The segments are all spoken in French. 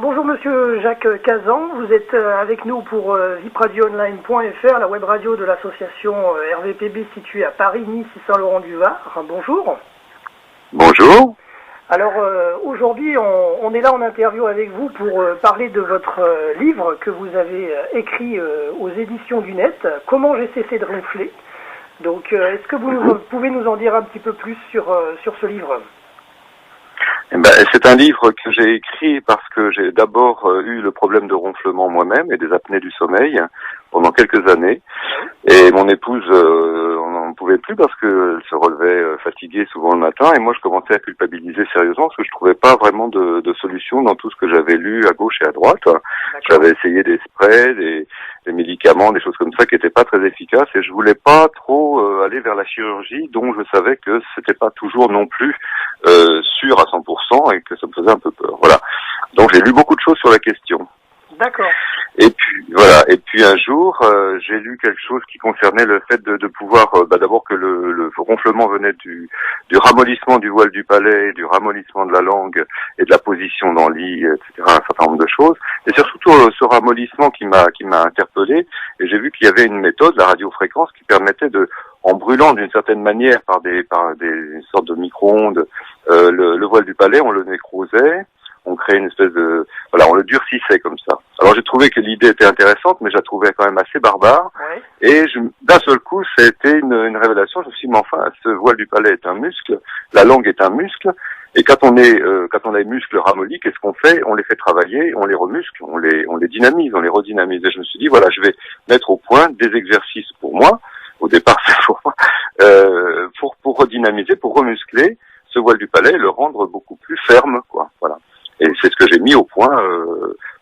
bonjour Monsieur Jacques Cazan, vous êtes avec nous pour vipradioonline.fr, la web radio de l'association RVPB située à Paris, Nice et Saint-Laurent-du-Var. Bonjour. Bonjour. Alors aujourd'hui on est là en interview avec vous pour parler de votre livre que vous avez écrit aux éditions du Net, Comment j'ai cessé de ronfler. Donc est-ce que vous pouvez nous en dire un petit peu plus sur ce livre ? C'est un livre que j'ai écrit parce que j'ai d'abord eu le problème de ronflement moi-même et des apnées du sommeil pendant quelques années. Et mon épouse, on n'en pouvait plus parce qu'elle se relevait fatiguée souvent le matin. Et moi, je commençais à culpabiliser sérieusement parce que je trouvais pas vraiment de solution dans tout ce que j'avais lu à gauche et à droite. J'avais essayé des sprays, des médicaments, des choses comme ça qui étaient pas très efficaces. Et je voulais pas trop aller vers la chirurgie dont je savais que c'était pas toujours non plus sûr à 100% et que ça me faisait un peu peur. Voilà. Donc j'ai lu beaucoup de choses sur la question. D'accord. Et puis voilà. Et puis un jour, j'ai lu quelque chose qui concernait le fait de pouvoir, d'abord que le ronflement venait du ramollissement du voile du palais, du ramollissement de la langue et de la position dans le lit, etc. Un certain nombre de choses. Et c'est surtout ce ramollissement qui m'a interpellé. Et j'ai vu qu'il y avait une méthode, la radiofréquence, qui permettait en brûlant d'une certaine manière par des sortes de micro-ondes, le voile du palais, on le nécrosait. On créait une espèce de... on le durcissait comme ça. Alors j'ai trouvé que l'idée était intéressante, mais je la trouvais quand même assez barbare. Ouais. Et d'un seul coup, ça a été une révélation. Je me suis dit, mais enfin, ce voile du palais est un muscle, la langue est un muscle, et quand on a les muscles ramollis, qu'est-ce qu'on fait? On les fait travailler, on les remuscle, on les dynamise, on les redynamise. Et je me suis dit, voilà, je vais mettre au point des exercices pour moi. Au départ, c'est pour moi, pour redynamiser, pour remuscler ce voile du palais et le rendre beaucoup plus ferme, quoi. Voilà. Et c'est ce que j'ai mis au point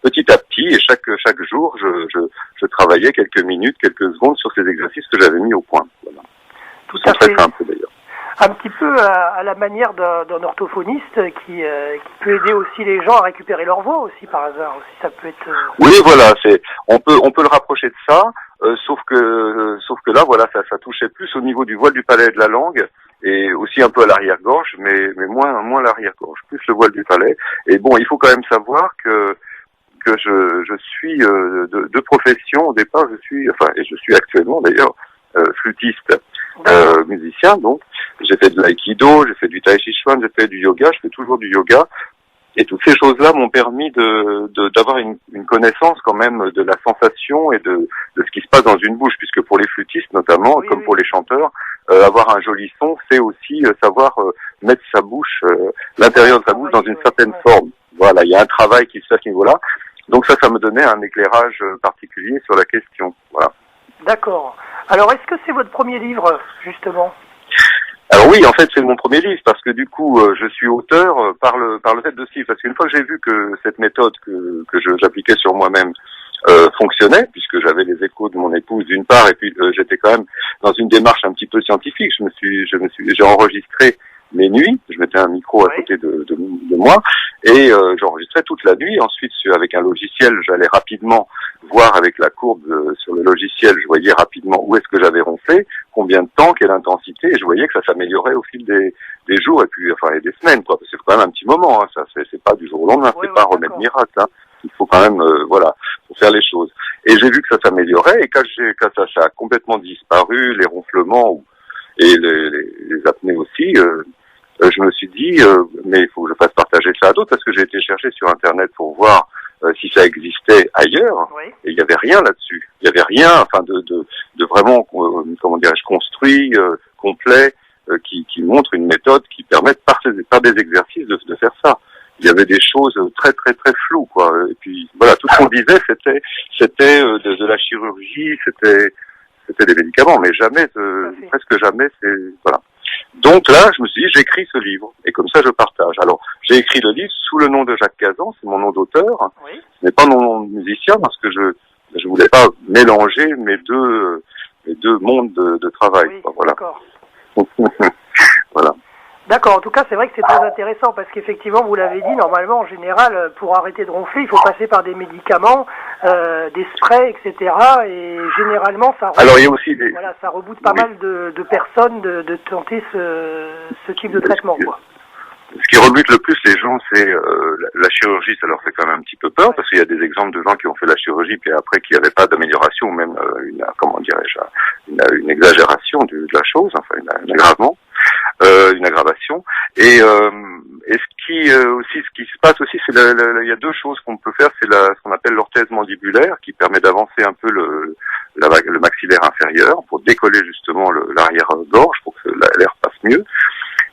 petit à petit. Et chaque jour, je travaillais quelques minutes, quelques secondes sur ces exercices que j'avais mis au point. Voilà. Tout à fait. Très simple d'ailleurs. Un petit peu à la manière d'un orthophoniste qui peut aider aussi les gens à récupérer leur voix aussi par hasard. Aussi, ça peut être. Oui, voilà. On peut le rapprocher de ça. Sauf que là, voilà, ça touchait plus au niveau du voile du palais et de la langue. Et aussi un peu à l'arrière-gorge, mais moins l'arrière-gorge, plus le voile du palais. Et bon, il faut quand même savoir que je suis de profession au départ, et je suis actuellement d'ailleurs flûtiste, musicien. Donc j'ai fait de l'aïkido, j'ai fait du tai chi chuan, j'ai fait du yoga, je fais toujours du yoga. Et toutes ces choses-là m'ont permis d'avoir une connaissance quand même de la sensation et de ce qui se passe dans une bouche, puisque pour les flûtistes notamment, Oui, comme oui. pour les chanteurs, avoir un joli son, c'est aussi savoir mettre sa bouche, l'intérieur de sa bouche dans une certaine forme. Voilà, il y a un travail qui se fait à ce niveau-là. Donc ça me donnait un éclairage particulier sur la question. Voilà. D'accord. Alors, est-ce que c'est votre premier livre, justement ? Alors oui, en fait, c'est mon premier livre parce que du coup, je suis auteur par le fait de ce livre. Parce qu'une fois que j'ai vu que cette méthode que j'appliquais sur moi-même fonctionnait, puisque j'avais les échos de mon épouse d'une part, et puis j'étais quand même dans une démarche un petit peu scientifique. J'ai enregistré mes nuits. Je mettais un micro à côté de moi et j'enregistrais toute la nuit. Ensuite, avec un logiciel, j'allais rapidement voir avec la courbe sur le logiciel. Je voyais rapidement où est-ce que j'avais ronflé, combien de temps, quelle intensité, et je voyais que ça s'améliorait au fil des jours et puis et des semaines, quoi. C'est quand même un petit moment. Hein, ça, c'est pas du jour au lendemain. C'est pas un remède miracle. Hein. Il faut quand même, pour faire les choses. Et j'ai vu que ça s'améliorait, et quand ça a complètement disparu, les ronflements et les apnées aussi, je me suis dit, mais il faut que je fasse partager ça à d'autres, parce que j'ai été chercher sur Internet pour voir si ça existait ailleurs, et il n'y avait rien là-dessus. Il n'y avait rien, de vraiment, construit, complet, qui montre une méthode qui permette par des exercices de faire ça. Il y avait des choses très très très floues, quoi. Et puis voilà, tout ce qu'on disait, c'était de la chirurgie, c'était des médicaments, mais jamais, presque jamais, voilà. Donc là, je me suis dit, j'écris ce livre, et comme ça, je partage. Alors, j'ai écrit le livre sous le nom de Jacques Cazan, c'est mon nom d'auteur. Oui. Ce n'est pas mon nom de musicien, parce que je voulais pas mélanger mes deux mondes de travail. Oui, voilà. D'accord. Voilà. D'accord, en tout cas, c'est vrai que c'est très intéressant parce qu'effectivement, vous l'avez dit, normalement, en général, pour arrêter de ronfler, il faut passer par des médicaments, des sprays, etc. Et généralement, ça reboot, alors, il y a aussi ça reboot pas mal de personnes de tenter ce type de traitement, quoi. Ce qui rebute le plus les gens, c'est la chirurgie. Ça leur fait quand même un petit peu peur, parce qu'il y a des exemples de gens qui ont fait la chirurgie puis après qui n'avaient pas d'amélioration, ou même une exagération de la chose, enfin un aggravement, une aggravation. Et ce qui se passe aussi, c'est il y a deux choses qu'on peut faire. C'est ce qu'on appelle l'orthèse mandibulaire, qui permet d'avancer un peu le maxillaire inférieur pour décoller justement l'arrière-gorge pour que l'air passe mieux.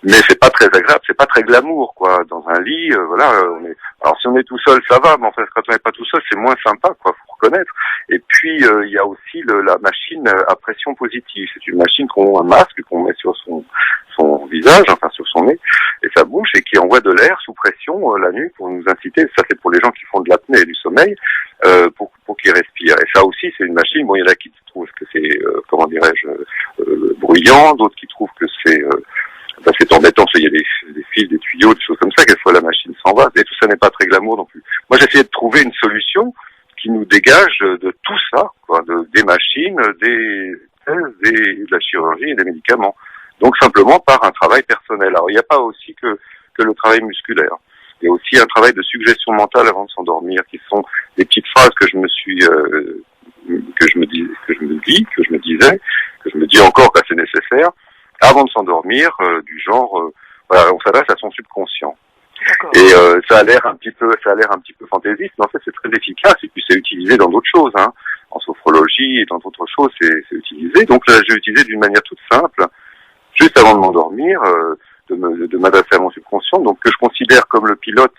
Mais c'est pas très agréable, c'est pas très glamour, quoi. Dans un lit, alors si on est tout seul, ça va, mais en fait, quand on n'est pas tout seul, c'est moins sympa, quoi, faut reconnaître. Et puis, il y a aussi la machine à pression positive. C'est une machine un masque qu'on met sur son visage, enfin sur son nez et sa bouche, et qui envoie de l'air sous pression la nuit pour nous inciter. Ça, c'est pour les gens qui font de l'apnée et du sommeil, pour qu'ils respirent. Et ça aussi, c'est une machine. Bon, il y en a qui trouvent que c'est, bruyant, d'autres qui trouvent que c'est embêtant, parce qu'il y a des fils, des tuyaux, des choses comme ça, quelquefois la machine s'en va, et tout ça n'est pas très glamour non plus. Moi, j'essayais de trouver une solution qui nous dégage de tout ça, quoi, des machines, de la chirurgie et des médicaments. Donc, simplement par un travail personnel. Alors, il n'y a pas aussi que le travail musculaire. Il y a aussi un travail de suggestion mentale avant de s'endormir, qui sont des petites phrases que je me dis encore quand c'est nécessaire, avant de s'endormir, du genre, on s'adresse à son subconscient. D'accord. Et ça a l'air un petit peu fantaisiste, mais en fait c'est très efficace, et puis c'est utilisé dans d'autres choses, hein. En sophrologie et dans d'autres choses, c'est utilisé. Donc là, j'ai utilisé d'une manière toute simple, juste avant de m'endormir, de m'adresser à mon subconscient, donc que je considère comme le pilote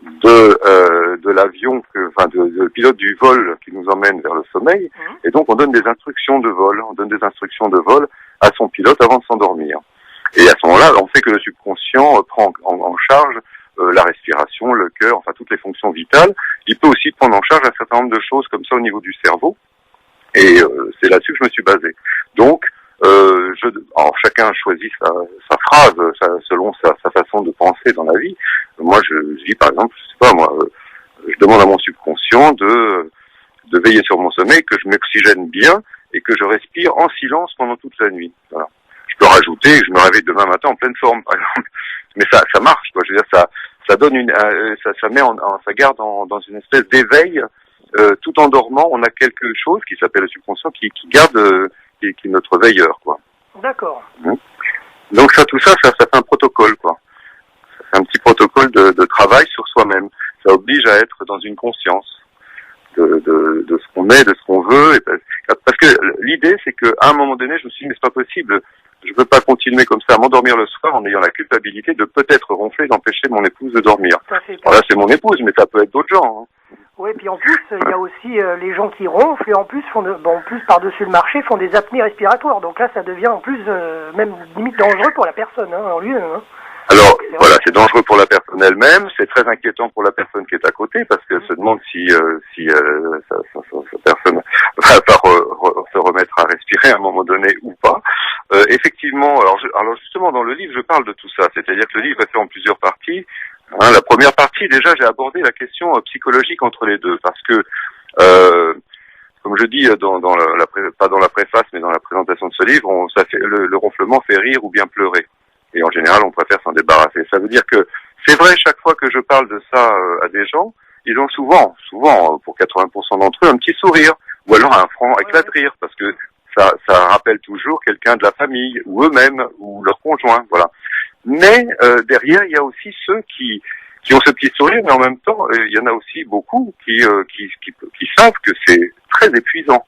de l'avion, le pilote du vol qui nous emmène vers le sommeil. Et donc on donne des instructions de vol, à son pilote avant de s'endormir. Et à ce moment-là, on fait que le subconscient prend en charge la respiration, le cœur, enfin toutes les fonctions vitales. Il peut aussi prendre en charge un certain nombre de choses comme ça au niveau du cerveau. Et c'est là-dessus que je me suis basé. Donc, alors chacun choisit sa phrase selon sa façon de penser dans la vie. Moi, je dis par exemple, je demande à mon subconscient de veiller sur mon sommeil, que je m'oxygène bien et que je respire en silence pendant toute la nuit. Voilà. Je peux rajouter, je me réveille demain matin en pleine forme, par exemple. Mais ça marche, quoi. Je veux dire, ça donne ça garde dans une espèce d'éveil, tout en dormant. On a quelque chose qui s'appelle le subconscient qui garde, qui est notre veilleur, quoi. D'accord. Donc tout ça fait un protocole, quoi. Ça fait un petit protocole de travail sur soi-même. Ça oblige à être dans une conscience de ce qu'on est, de ce qu'on veut. Et parce que l'idée, c'est qu'à un moment donné, je me suis dit, mais c'est pas possible. Je veux pas continuer comme ça à m'endormir le soir en ayant la culpabilité de peut-être ronfler, d'empêcher mon épouse de dormir. Alors là, c'est mon épouse, mais ça peut être d'autres gens, hein. Oui, puis en plus, il y a aussi les gens qui ronflent et en plus par-dessus le marché font des apnées respiratoires. Donc là, ça devient en plus même limite dangereux pour la personne, hein, en lui-même. Hein. Alors voilà, c'est dangereux pour la personne elle-même, c'est très inquiétant pour la personne qui est à côté, parce qu'elle se demande si sa personne va se remettre à respirer à un moment donné ou pas. Effectivement, alors justement dans le livre, je parle de tout ça, c'est-à-dire que le livre est fait en plusieurs parties. Hein, la première partie, déjà, j'ai abordé la question psychologique entre les deux, parce que comme je dis pas dans la préface, mais dans la présentation de ce livre, le ronflement fait rire ou bien pleurer. Et en général, on préfère s'en débarrasser. Ça veut dire que c'est vrai, chaque fois que je parle de ça à des gens, ils ont souvent, pour 80% d'entre eux, un petit sourire, ou alors un franc éclat de rire, parce que ça rappelle toujours quelqu'un de la famille, ou eux-mêmes, ou leur conjoint, voilà. Mais derrière, il y a aussi ceux qui ont ce petit sourire, mais en même temps, il y en a aussi beaucoup qui savent que c'est très épuisant,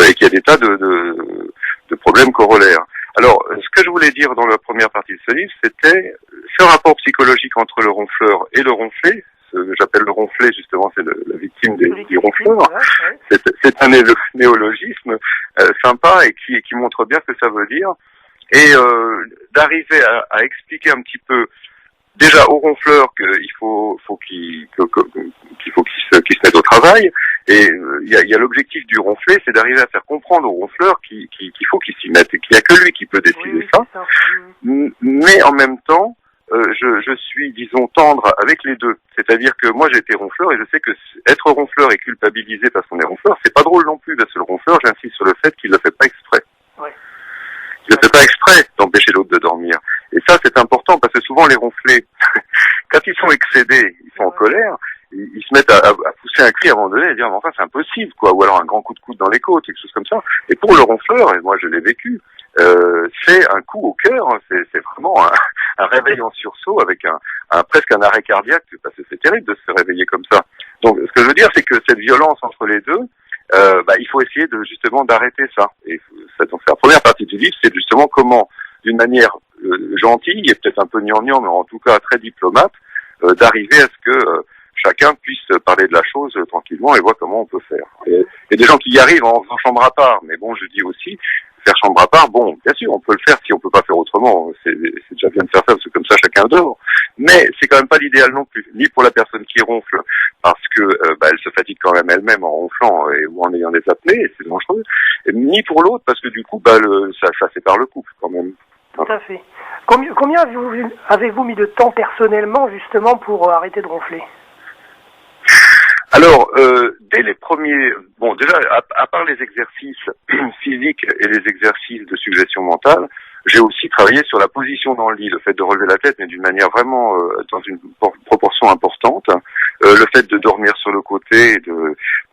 et qu'il y a des tas de problèmes corollaires. Alors, ce que je voulais dire dans la première partie de ce livre, c'était ce rapport psychologique entre le ronfleur et le ronflé. J'appelle le ronflé, justement, c'est la victime des ronfleurs. Ouais. C'est un néologisme sympa et qui montre bien ce que ça veut dire. Et d'arriver à expliquer un petit peu, déjà aux ronfleurs qu'il faut qu'ils se mettent au travail. Et il y a l'objectif du ronflé, c'est d'arriver à faire comprendre aux ronfleurs qu'il faut qu'ils s'y mettent et qu'il n'y a que lui qui peut décider ça. Mais en même temps, je suis, disons, tendre avec les deux. C'est-à-dire que moi j'ai été ronfleur et je sais que être ronfleur et culpabilisé parce qu'on est ronfleur, c'est pas drôle non plus. Parce que le ronfleur, j'insiste sur le fait qu'il ne le fait pas exprès. Ouais. Il ne fait pas exprès d'empêcher l'autre de dormir. Et ça, c'est important parce que souvent les ronflés colère, ils se mettent à pousser un cri à un moment donné et dire mais enfin c'est impossible quoi, ou alors un grand coup de coude dans les côtes, quelque chose comme ça. Et pour le ronfleur, et moi je l'ai vécu, c'est un coup au cœur, c'est vraiment un réveil en sursaut avec presque un arrêt cardiaque, parce que c'est terrible de se réveiller comme ça. Donc ce que je veux dire, c'est que cette violence entre les deux, il faut essayer justement d'arrêter ça. Et donc la première partie du livre, c'est justement comment, d'une manière gentille et peut-être un peu gnangnan, mais en tout cas très diplomate, d'arriver à ce que chacun puisse parler de la chose tranquillement et voir comment on peut faire. Il y a des gens qui y arrivent en faisant chambre à part, mais bon, je dis aussi, faire chambre à part, bon, bien sûr, on peut le faire si on peut pas faire autrement. C'est déjà bien de faire ça, parce que comme ça, chacun dort. Mais c'est quand même pas l'idéal non plus, ni pour la personne qui ronfle, parce que elle se fatigue quand même elle-même en ronflant ou en ayant des apnées, et c'est dangereux. Ni pour l'autre, parce que du coup, ça sépare le couple quand même. Tout à fait. Combien avez-vous mis de temps personnellement justement pour arrêter de ronfler? Alors, dès les premiers, bon, déjà, à part les exercices physiques et les exercices de suggestion mentale, j'ai aussi travaillé sur la position dans le lit, le fait de relever la tête, mais d'une manière vraiment dans une proportion importante, le fait de dormir sur le côté,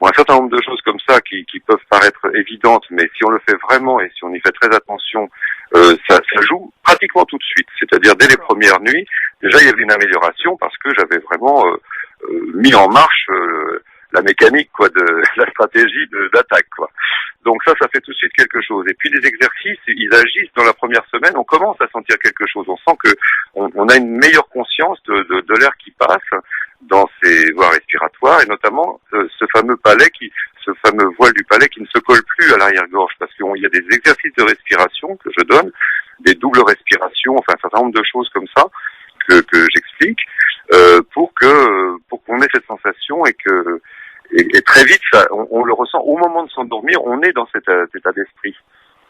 un certain nombre de choses comme ça qui peuvent paraître évidentes, mais si on le fait vraiment et si on y fait très attention, ça joue pratiquement tout de suite. C'est-à-dire dès les premières nuits, déjà il y avait une amélioration parce que j'avais vraiment mis en marche la mécanique de la stratégie d'attaque quoi. Donc ça fait tout de suite quelque chose. Et puis les exercices, ils agissent dans la première semaine, on commence à sentir quelque chose. On sent que on a une meilleure conscience de l'air qui passe dans ces voies respiratoires et notamment ce fameux voile du palais qui ne se colle plus à l'arrière-gorge parce qu'il y a des exercices de respiration que je donne, des doubles respirations, enfin un certain nombre de choses comme ça que j'explique pour qu'on ait cette sensation et très vite on le ressent au moment de s'endormir, on est dans cet état d'esprit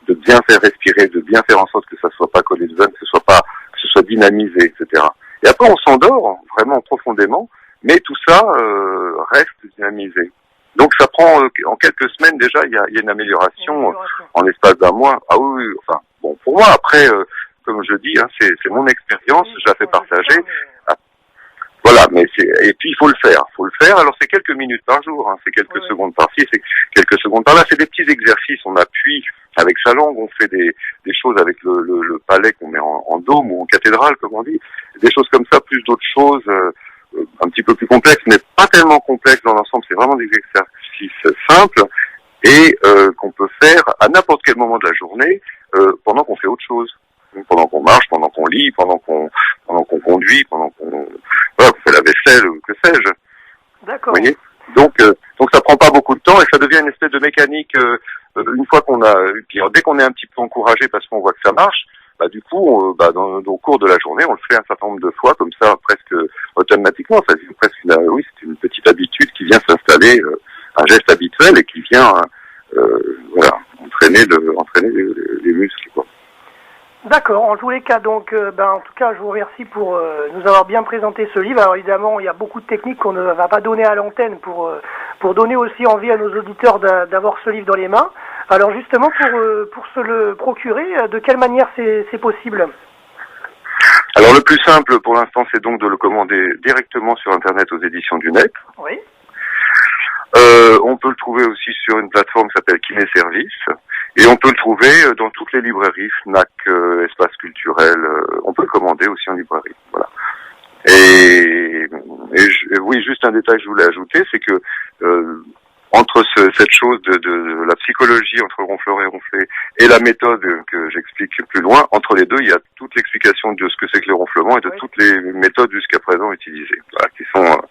de bien faire respirer, de bien faire en sorte que ça soit pas collé de veine, que ce soit dynamisé, etc. Et après on s'endort vraiment profondément, mais tout ça reste dynamisé. Donc ça prend en quelques semaines déjà, il y a une amélioration en l'espace d'un mois. Ah oui, enfin bon pour moi après comme je dis, c'est mon expérience, je la fais partager. Voilà, et puis il faut le faire. Alors c'est quelques minutes par jour, c'est quelques secondes par-ci, c'est quelques secondes par-là. C'est des petits exercices. On appuie avec sa langue, on fait des choses avec le palais qu'on met en dôme ou en cathédrale, comme on dit. Des choses comme ça, plus d'autres choses un petit peu plus complexes, mais pas tellement complexes dans l'ensemble. C'est vraiment des exercices simples et qu'on peut faire à n'importe quel moment de la journée pendant qu'on fait autre chose. Pendant qu'on marche, pendant qu'on lit, pendant qu'on conduit, pendant qu'on fait la vaisselle, ou que sais-je. D'accord. Vous voyez, donc ça prend pas beaucoup de temps et ça devient une espèce de mécanique une fois puis dès qu'on est un petit peu encouragé parce qu'on voit que ça marche, du coup au cours de la journée on le fait un certain nombre de fois comme ça presque automatiquement. Ça c'est presque c'est une petite habitude qui vient s'installer, un geste habituel et qui vient entraîner les muscles quoi. D'accord. En tous les cas, donc, en tout cas, je vous remercie pour nous avoir bien présenté ce livre. Alors évidemment, il y a beaucoup de techniques qu'on ne va pas donner à l'antenne pour donner aussi envie à nos auditeurs d'avoir ce livre dans les mains. Alors justement, pour se le procurer, de quelle manière c'est possible? Alors le plus simple pour l'instant, c'est donc de le commander directement sur Internet aux éditions du Net. Oui. On peut le trouver aussi sur une plateforme qui s'appelle Kiné-Service. Et on peut le trouver dans toutes les librairies, Fnac, Espace Culturel. On peut le commander aussi en librairie. Voilà. Et oui, juste un détail que je voulais ajouter, c'est que entre cette chose de la psychologie entre ronfleur et ronfler et la méthode que j'explique plus loin, entre les deux, il y a toute l'explication de ce que c'est que les ronflements et de toutes les méthodes jusqu'à présent utilisées. Voilà, qui sont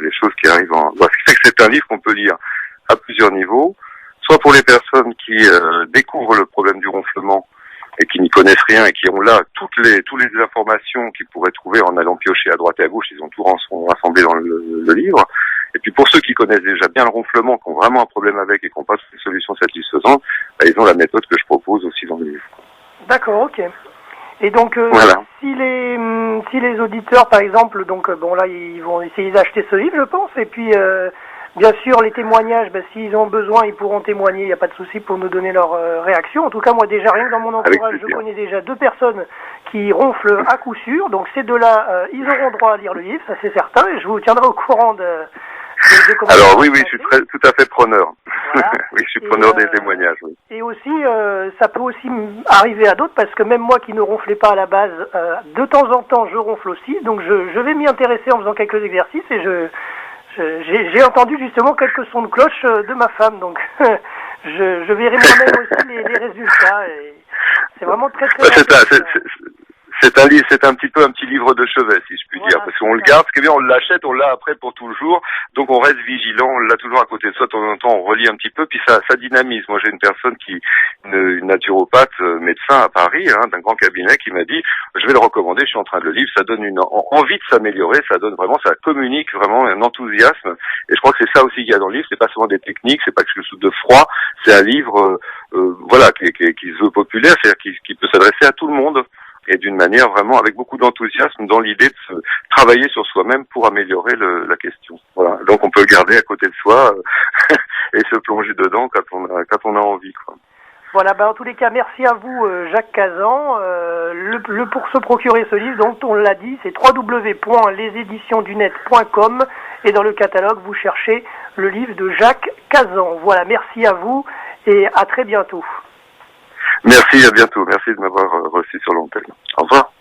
les choses qui arrivent ce qui fait que c'est un livre qu'on peut lire à plusieurs niveaux, soit pour les personnes qui découvrent le problème du ronflement et qui n'y connaissent rien et qui ont là toutes les informations qu'ils pourraient trouver en allant piocher à droite et à gauche, ils ont tout rassemblé dans le livre. Et puis pour ceux qui connaissent déjà bien le ronflement, qui ont vraiment un problème avec et qui n'ont pas toutes les solutions satisfaisantes, ils ont la méthode que je propose aussi dans le livre. D'accord, ok. Et donc, voilà. si les auditeurs, par exemple, donc là, ils vont essayer d'acheter ce livre, je pense, et puis Bien sûr, les témoignages, s'ils ont besoin, ils pourront témoigner, il n'y a pas de souci pour nous donner leur réaction. En tout cas, moi déjà, rien que dans mon entourage, je connais déjà 2 personnes qui ronflent à coup sûr. Donc ces 2-là, ils auront droit à lire le livre, ça c'est certain, et je vous tiendrai au courant de comment... Alors oui, je suis tout à fait preneur. Voilà. Oui, je suis preneur des témoignages. Oui. Et aussi, ça peut aussi arriver à d'autres, parce que même moi qui ne ronflais pas à la base, de temps en temps, je ronfle aussi. Donc je vais m'y intéresser en faisant quelques exercices, et j'ai entendu justement quelques sons de cloche de ma femme, donc je verrai moi-même aussi les résultats. Et c'est vraiment très c'est un petit peu un petit livre de chevet, si je puis dire, parce qu'on le garde, ce qui est bien, on l'achète, on l'a après pour tout le jour, donc on reste vigilant, on l'a toujours à côté de soi, de temps en temps on relit un petit peu, puis ça dynamise. Moi j'ai une personne une naturopathe médecin à Paris, d'un grand cabinet, qui m'a dit, je vais le recommander, je suis en train de le lire, ça donne une envie de s'améliorer, ça donne vraiment, ça communique vraiment un enthousiasme, et je crois que c'est ça aussi qu'il y a dans le livre, c'est pas seulement des techniques, c'est pas quelque chose de froid, c'est un livre, qui se veut populaire, c'est-à-dire qui peut s'adresser à tout le monde, et d'une manière vraiment avec beaucoup d'enthousiasme dans l'idée de se travailler sur soi-même pour améliorer la question. Voilà. Donc on peut le garder à côté de soi et se plonger dedans quand on a envie, quoi. Voilà, en tous les cas, merci à vous, Jacques Cazan. Pour se procurer ce livre, donc on l'a dit, c'est www.leseditionsdunet.com, et dans le catalogue, vous cherchez le livre de Jacques Cazan. Voilà, merci à vous et à très bientôt. Merci, à bientôt. Merci de m'avoir reçu sur l'antenne. Au revoir.